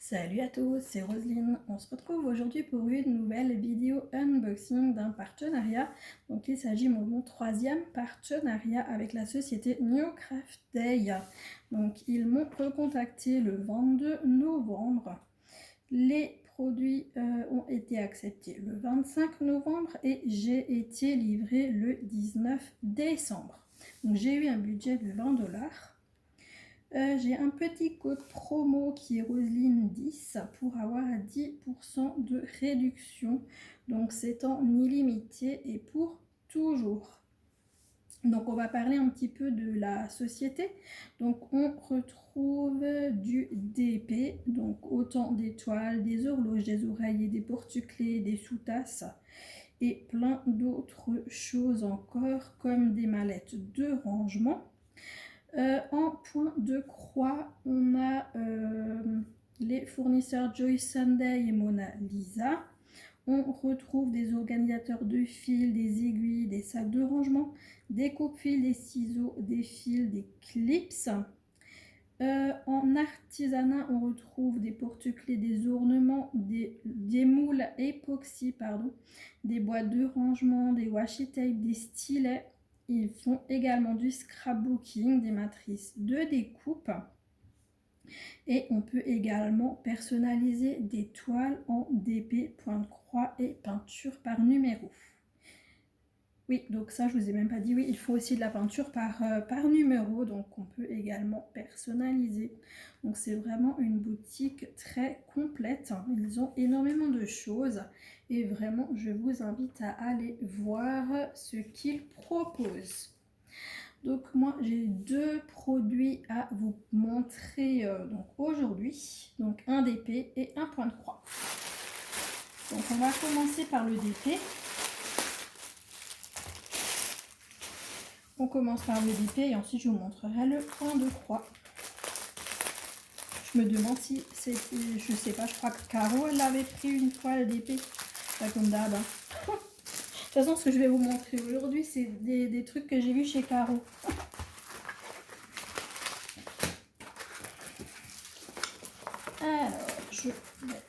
Salut à tous, c'est Roselyne. On se retrouve aujourd'hui pour une nouvelle vidéo unboxing d'un partenariat. Donc il s'agit de mon troisième partenariat avec la société New Craft Day. Donc ils m'ont recontacté le 22 novembre. Les produits ont été acceptés le 25 novembre et j'ai été livrée le 19 décembre. Donc j'ai eu un budget de 20 $. J'ai un petit code promo qui est Roselyne10 pour avoir 10% de réduction. Donc c'est en illimité et pour toujours. Donc on va parler un petit peu de la société. Donc on retrouve du DP, donc autant des toiles, des horloges, des oreillers, des porte-clés, des sous-tasses et plein d'autres choses encore comme des mallettes de rangement. En point de croix, on a les fournisseurs Joyce Sunday et Mona Lisa. On retrouve des organisateurs de fils, des aiguilles, des sacs de rangement, des coupe-fils, des ciseaux, des fils, des clips. En artisanat, on retrouve des porte-clés, des ornements, des moules époxy, des boîtes de rangement, des washi tape, des stylets. Ils font également du scrapbooking, des matrices de découpe. Et on peut également personnaliser des toiles en DP, point de croix et peinture par numéro. Oui, donc ça je vous ai même pas dit, oui, il faut aussi de la peinture par numéro, donc on peut également personnaliser. Donc c'est vraiment une boutique très complète, ils ont énormément de choses et vraiment je vous invite à aller voir ce qu'ils proposent. Donc moi j'ai deux produits à vous montrer aujourd'hui, donc un DP et un point de croix. Donc on va commencer par le DP. On commence par le DP et ensuite je vous montrerai le point de croix. Je me demande si c'était, je sais pas, je crois que Caro elle avait pris une toile DP, pas comme d'hab. De toute façon ce que je vais vous montrer aujourd'hui c'est des trucs que j'ai vus chez Caro. Alors je vais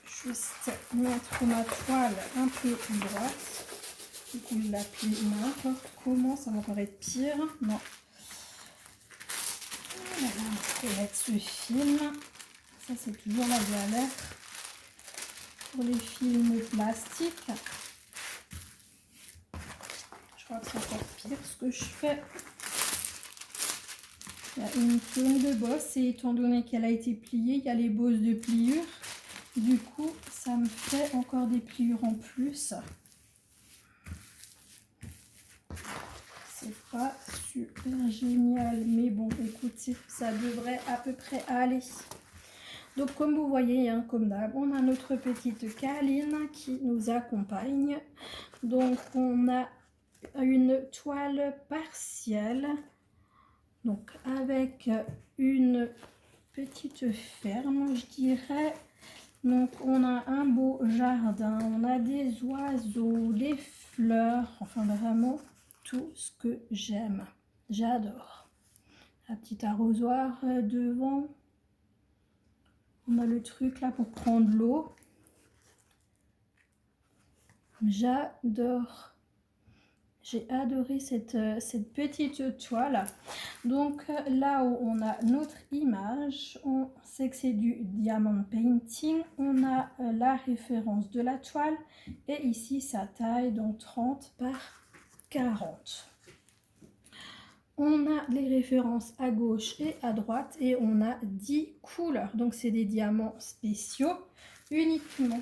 juste mettre ma toile un peu droite. Du coup la plie n'importe comment, ça va encore être pire. Non. Voilà, on peut mettre ce film. Ça c'est toujours la galère pour les films plastiques. Je crois que c'est encore pire ce que je fais. Il y a une tonne de bosses et étant donné qu'elle a été pliée, il y a les bosses de pliure. Du coup, ça me fait encore des pliures en plus. C'est pas super génial, mais bon, écoutez, ça devrait à peu près aller. Donc comme vous voyez, hein, comme d'hab, on a notre petite Kaline qui nous accompagne. Donc on a une toile partielle, donc avec une petite ferme, je dirais. Donc on a un beau jardin, on a des oiseaux, des fleurs, enfin vraiment tout ce que j'aime. J'adore. Un petit arrosoir devant. On a le truc là pour prendre l'eau. J'adore. J'ai adoré cette petite toile. Donc là où on a notre image, on sait que c'est du diamond painting. On a la référence de la toile et ici sa taille, donc 30 par 40. On a les références à gauche et à droite et on a 10 couleurs. Donc c'est des diamants spéciaux uniquement.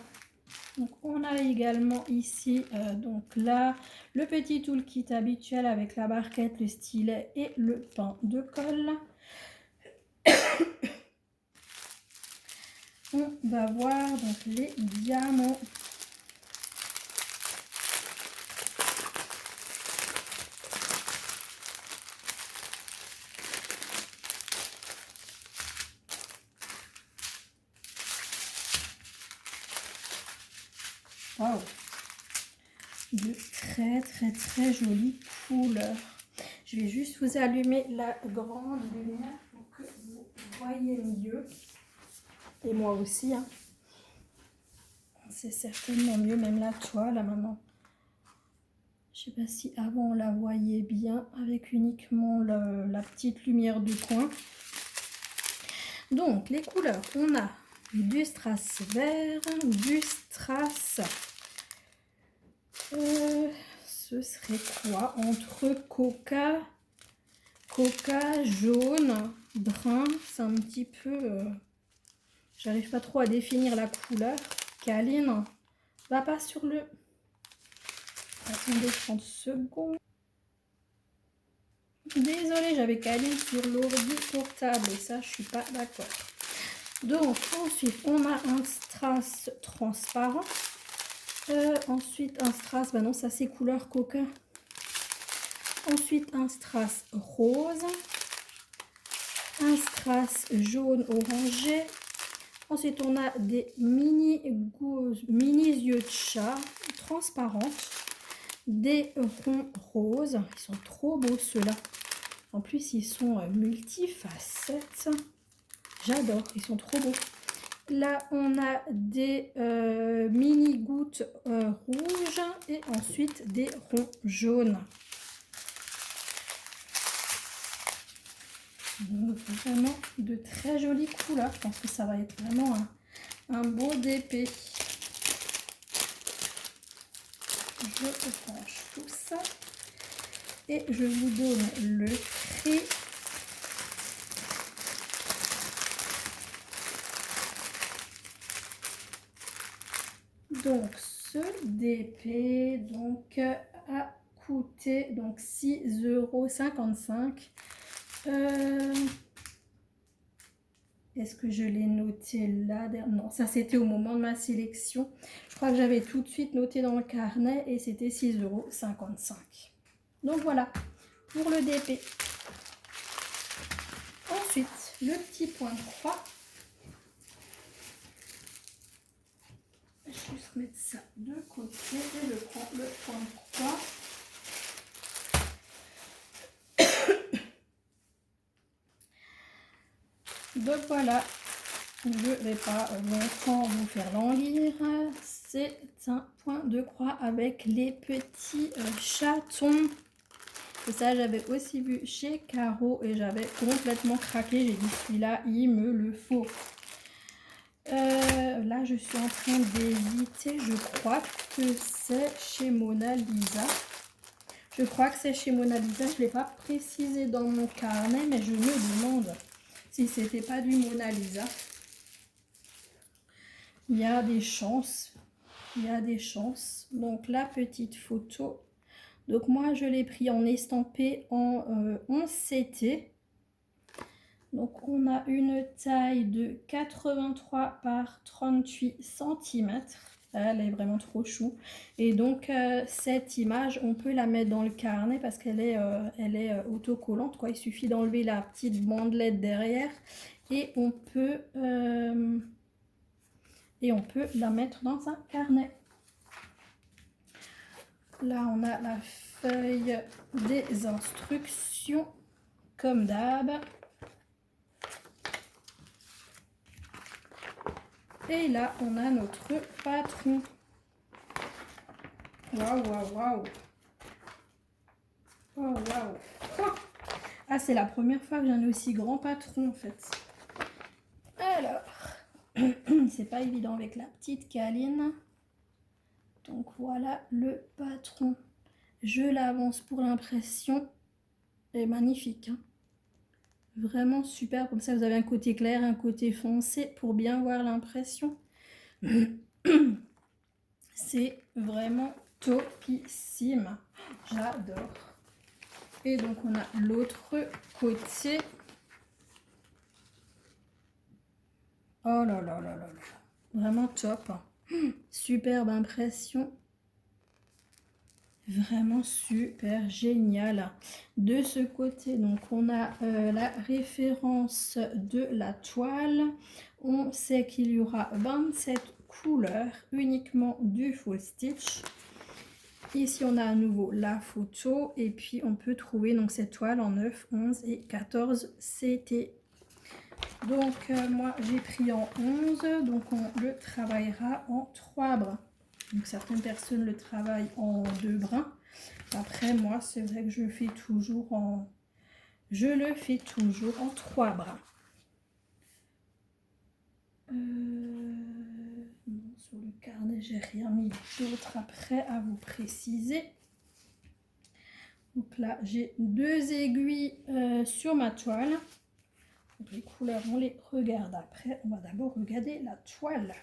Donc on a également ici donc là le petit toolkit habituel avec la barquette, le stylet et le pain de colle. On va voir donc les diamants. Waouh, de très jolies couleurs. Je vais juste vous allumer la grande lumière pour que vous voyez mieux. Et moi aussi, hein. C'est certainement mieux, même la toile là, maintenant. Je sais pas si avant on la voyait bien avec uniquement la petite lumière du coin. Donc les couleurs, on a du strass vert, du strass, ce serait quoi? Entre coca, jaune, brun, c'est un petit peu, j'arrive pas trop à définir la couleur. Caline, va pas sur le... Attendez 30 secondes. Désolée, j'avais Caline sur l'ordi portable et ça, je suis pas d'accord. Donc, ensuite, on a un strass transparent. Ensuite, un strass, bah non, ça c'est couleur coca. Ensuite, un strass rose. Un strass jaune orangé. Ensuite, on a des mini yeux de chat transparentes. Des ronds roses. Ils sont trop beaux ceux-là. En plus, ils sont multifacettes. J'adore, ils sont trop beaux. Là, on a des mini gouttes rouges et ensuite des ronds jaunes. Donc, vraiment de très jolies couleurs. Je pense que ça va être vraiment un beau DP. Je range tout ça et je vous donne le prix. Donc ce DP donc a coûté donc 6,55 €. Est-ce que je l'ai noté là? Non, ça c'était au moment de ma sélection. Je crois que j'avais tout de suite noté dans le carnet et c'était 6,55 €. Donc voilà pour le DP. Ensuite, le petit point de croix. Je vais juste mettre ça de côté et je prends le point de croix. Donc voilà, je ne vais pas longtemps vous faire l'en lire. C'est un point de croix avec les petits chatons. Et ça, j'avais aussi vu chez Caro et j'avais complètement craqué. J'ai dit, celui-là, il me le faut. Là, je suis en train d'hésiter. Je crois que c'est chez Mona Lisa. Je crois que c'est chez Mona Lisa. Je ne l'ai pas précisé dans mon carnet, mais je me demande si c'était pas du Mona Lisa. Il y a des chances. Il y a des chances. Donc, la petite photo. Donc, moi, je l'ai pris en estampé en 11 CT. Donc, on a une taille de 83 par 38 cm. Elle est vraiment trop chou. Et donc, cette image, on peut la mettre dans le carnet parce qu'elle est, autocollante, quoi. Il suffit d'enlever la petite bandelette derrière et on peut la mettre dans un carnet. Là, on a la feuille des instructions, comme d'hab. Et là, on a notre patron. Waouh, waouh, waouh. Oh, waouh. Oh. Ah, c'est la première fois que j'ai un aussi grand patron, en fait. Alors, c'est pas évident avec la petite câline. Donc, voilà le patron. Je l'avance pour l'impression. Elle est magnifique, hein. Vraiment super, comme ça vous avez un côté clair, un côté foncé pour bien voir l'impression. C'est vraiment topissime, j'adore. Et donc on a l'autre côté. Oh là là là là là, vraiment top. Superbe impression. Vraiment super génial. De ce côté, donc on a la référence de la toile. On sait qu'il y aura 27 couleurs, uniquement du full stitch. Ici, on a à nouveau la photo et puis on peut trouver donc cette toile en 9, 11 et 14 CT. Donc moi j'ai pris en 11, donc on le travaillera en 3 brins. Donc certaines personnes le travaillent en 2 brins. Après moi c'est vrai que je le fais toujours en 3 brins. Non, sur le carnet j'ai rien mis d'autre après à vous préciser. Donc là j'ai 2 aiguilles sur ma toile. Donc les couleurs on les regarde après. On va d'abord regarder la toile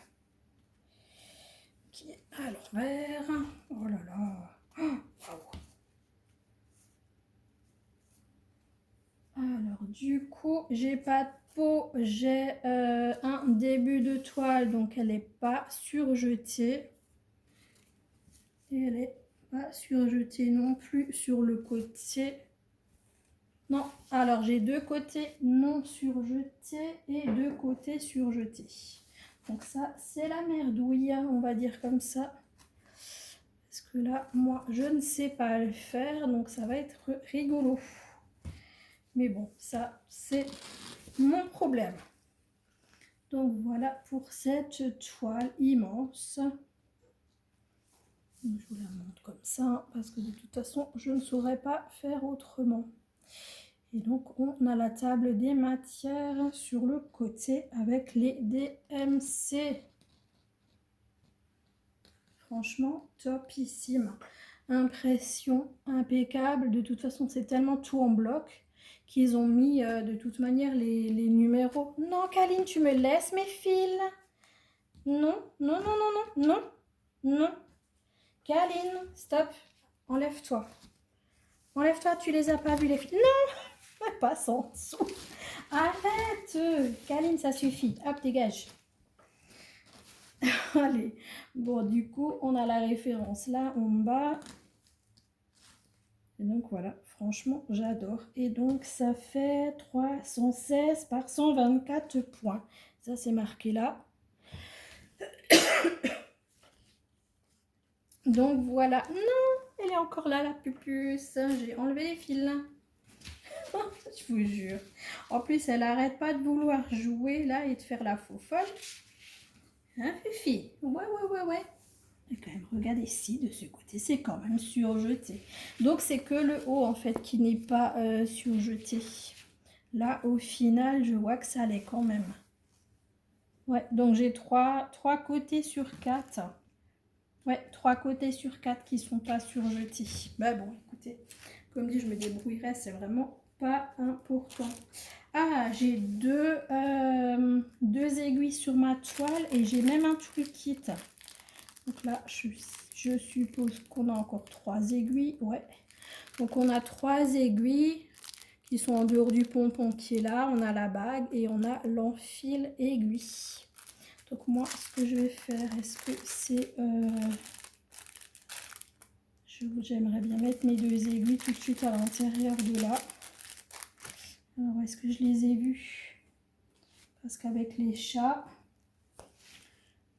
qui est à l'envers. Oh là là, oh, wow. Alors du coup j'ai pas de peau, j'ai un début de toile, donc elle n'est pas surjetée et elle n'est pas surjetée non plus sur le côté. Non, alors j'ai 2 côtés non surjetés et 2 côtés surjetés. Donc ça c'est la merdouille, on va dire comme ça. Parce que là, moi, je ne sais pas le faire, donc ça va être rigolo. Mais bon, ça, c'est mon problème. Donc voilà pour cette toile immense. Je vous la montre comme ça, parce que de toute façon, je ne saurais pas faire autrement. Et donc, on a la table des matières sur le côté avec les DMC. Franchement, topissime. Impression impeccable. De toute façon, c'est tellement tout en bloc qu'ils ont mis de toute manière les numéros. Non, Kaline, tu me laisses mes fils. Non, non, non, non, non, non, non. Kaline, stop. Enlève-toi. Enlève-toi, tu les as pas vus les fils. Non, passe en dessous. Arrête. Kaline, ça suffit. Hop, dégage. Allez, bon du coup on a la référence là en bas. Et donc voilà, franchement j'adore. Et donc ça fait 316 par 124 points. Ça c'est marqué là. Donc voilà. Non, elle est encore là la pupuce. J'ai enlevé les fils. Je vous jure. En plus elle arrête pas de vouloir jouer là et de faire la faux folle. Hein Fifi? Ouais. Et quand même, regardez ici, de ce côté, c'est quand même surjeté. Donc, c'est que le haut, en fait, qui n'est pas surjeté. Là, au final, je vois que ça l'est quand même. Ouais, donc j'ai 3 côtés sur 4. Ouais, 3 côtés sur 4 qui ne sont pas surjetés. Bah bon, écoutez, comme dit, je me débrouillerai, c'est vraiment pas important. Ah, j'ai deux aiguilles sur ma toile et j'ai même un toolkit. Donc là, je suppose qu'on a encore 3 aiguilles. Ouais. Donc on a 3 aiguilles qui sont en dehors du pompon qui est là. On a la bague et on a l'enfil aiguille. Donc moi, ce que je vais faire, est-ce que c'est... j'aimerais bien mettre mes 2 aiguilles tout de suite à l'intérieur de là. Alors, est-ce que je les ai vues? Parce qu'avec les chats,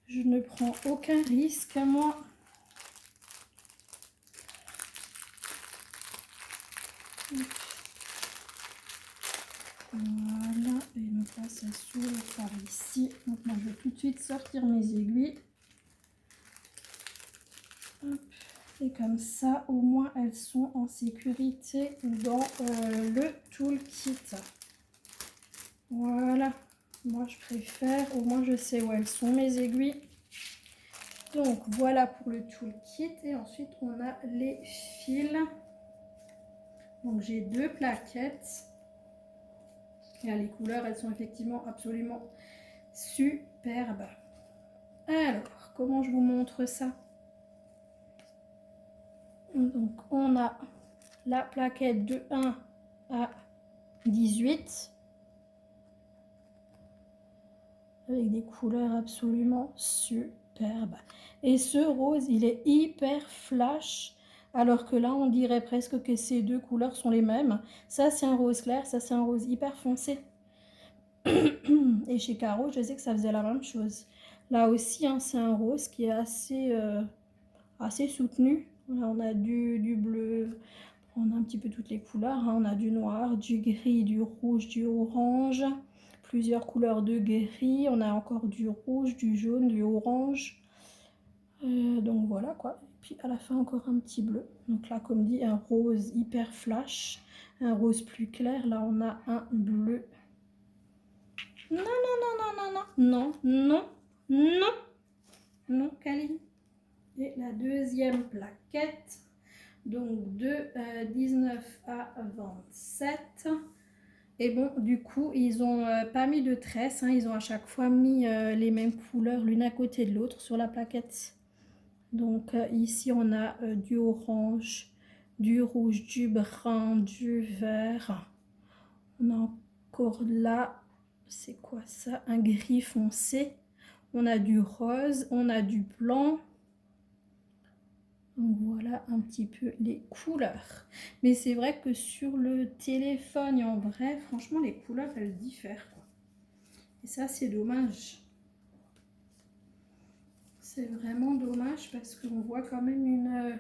je ne prends aucun risque, moi. Voilà, et donc là ça s'ouvre par ici. Donc moi je vais tout de suite sortir mes aiguilles. Hop. Et comme ça, au moins elles sont en sécurité dans le toolkit. Voilà, moi je préfère, au moins je sais où elles sont mes aiguilles. Donc voilà pour le toolkit. Et ensuite on a les fils. Donc j'ai 2 plaquettes. Et les couleurs, elles sont effectivement absolument superbes. Alors, comment je vous montre ça? Donc, on a la plaquette de 1 à 18 avec des couleurs absolument superbes. Et ce rose, il est hyper flash, alors que là, on dirait presque que ces 2 couleurs sont les mêmes. Ça, c'est un rose clair, ça, c'est un rose hyper foncé. Et chez Caro, je sais que ça faisait la même chose. Là aussi, hein, c'est un rose qui est assez soutenu. Là, on a du bleu, on a un petit peu toutes les couleurs. Hein. On a du noir, du gris, du rouge, du orange. plusieurs couleurs de gris, on a encore du rouge, du jaune, du orange. Donc voilà quoi. Et puis à la fin encore un petit bleu. Donc là comme dit un rose hyper flash, un rose plus clair. Là on a un bleu. Non, non, non, non, non, non, non, non, non, non, Kaline. Et la deuxième plaquette, donc de 19 à 27. Et bon, du coup, ils ont pas mis de tresse, hein, ils ont à chaque fois mis les mêmes couleurs l'une à côté de l'autre sur la plaquette. Donc ici, on a du orange, du rouge, du brun, du vert. On a encore là, c'est quoi ça? Un gris foncé. On a du rose, on a du blanc. Donc voilà un petit peu les couleurs. Mais c'est vrai que sur le téléphone et en vrai, franchement, les couleurs, elles diffèrent, quoi. Et ça, c'est dommage. C'est vraiment dommage parce qu'on voit quand même une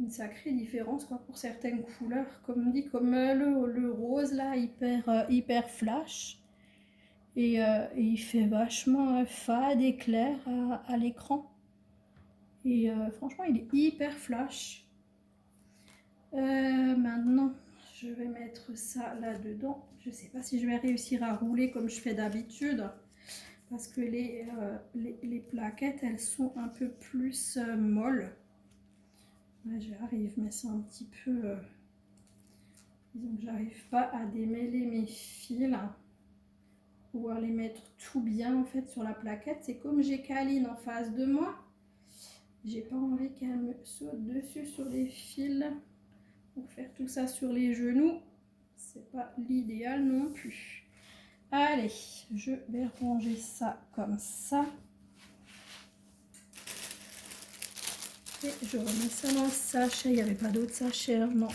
sacrée différence, quoi, pour certaines couleurs. Comme dit, comme le rose, là, hyper flash. Et il fait vachement fade et clair à l'écran. Et franchement, il est hyper flash. Maintenant, je vais mettre ça là-dedans. Je ne sais pas si je vais réussir à rouler comme je fais d'habitude. Parce que les plaquettes, elles sont un peu plus molles. Ouais, j'arrive, mais c'est un petit peu... disons que j'arrive pas à démêler mes fils. Pouvoir les mettre tout bien en fait sur la plaquette. C'est comme j'ai Kaline en face de moi. J'ai pas envie qu'elle me saute dessus sur les fils. Pour faire tout ça sur les genoux, c'est pas l'idéal non plus. Allez, je vais ranger ça comme ça. Et je remets ça dans le sachet. Il n'y avait pas d'autre sachet, hein, non.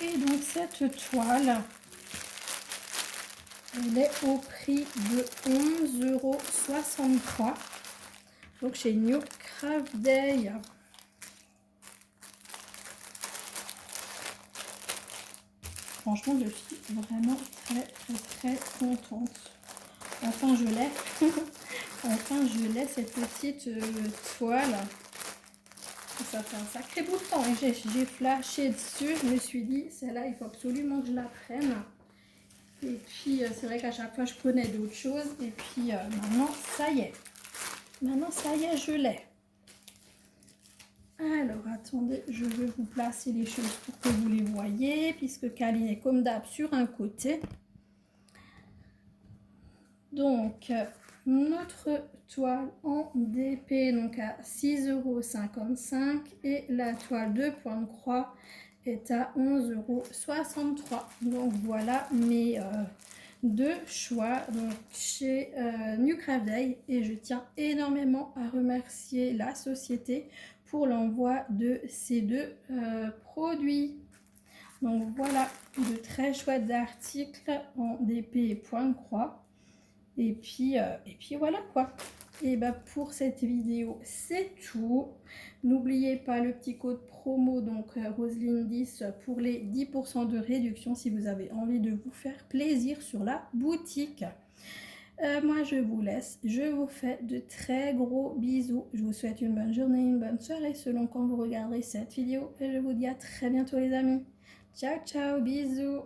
Et donc cette toile, elle est au prix de 11,63 €. Donc chez New Craft Day. Franchement, je suis vraiment très contente. Enfin, je l'ai. Enfin, je l'ai, cette petite toile. Ça fait un sacré bout de temps. J'ai flashé dessus. Je me suis dit, celle-là, il faut absolument que je la prenne. Et puis, c'est vrai qu'à chaque fois, je prenais d'autres choses. Et puis, maintenant, ça y est. Maintenant, ça y est, je l'ai. Alors, attendez, je vais vous placer les choses pour que vous les voyez. Puisque Kaline est comme d'hab sur un côté. Donc, notre toile en DP donc à 6,55 € et la toile de point de croix est à 11,63 €. Donc voilà mes deux choix donc chez New Craft Day, et je tiens énormément à remercier la société pour l'envoi de ces deux produits. Donc voilà, de très chouettes articles en DP et point de croix. Et puis voilà quoi. Et bah pour cette vidéo, c'est tout. N'oubliez pas le petit code promo, donc Roseline 10 pour les 10% de réduction si vous avez envie de vous faire plaisir sur la boutique. Moi, je vous laisse. Je vous fais de très gros bisous. Je vous souhaite une bonne journée, une bonne soirée selon quand vous regarderez cette vidéo. Et je vous dis à très bientôt les amis. Ciao, ciao, bisous.